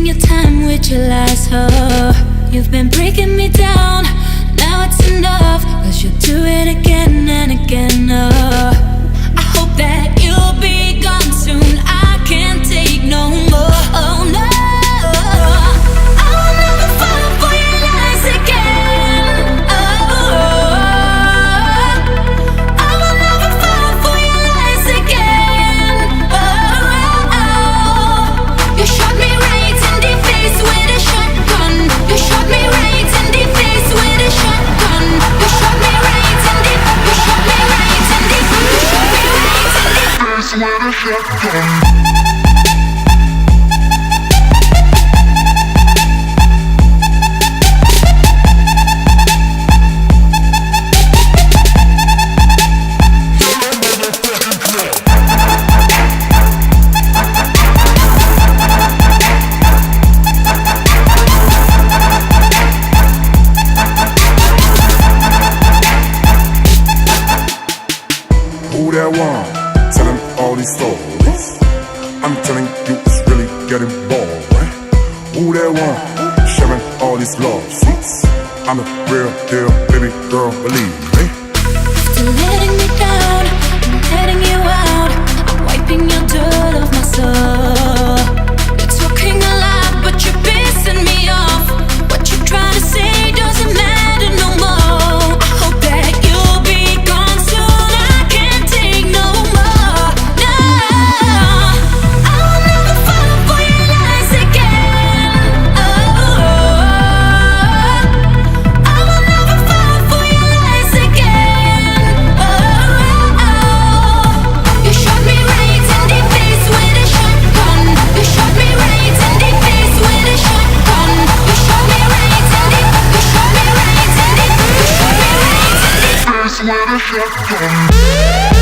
Wasting your time with your lies, oh. You've been breaking me down, now it's enough, 'cause you'll do it again and again, oh. I hope that you'll be gone soon, I can't take no more, oh no. I will never fall for your lies again, oh. I will never fall for your lies again, oh. You shot me right in the face with a shotgun. You shot me right in the face with a shotgun. You shot me right in the, you shot me right in the, you shot me right in the face with a shotgun. Who that one? Telling all these stories. I'm telling you it's really getting boring. Who that one? Sharing all these love seats. I'm the real deal, baby girl, believe me. After letting me down, I'm letting you out. I'm wiping your dirt off my soul. You're talking a lot, but you're pissing me off. What you try to say doesn't matter no more. I hope that you'll be gone soon, I can't take no more, no. I will never fall for your lies again, oh. I will never fall for your lies again, oh. You shot me right in the face with a shotgun. You shot me right in the face with a shotgun. You shot me right in the, you shot me right in the, you shot me right in the face with a shotgun.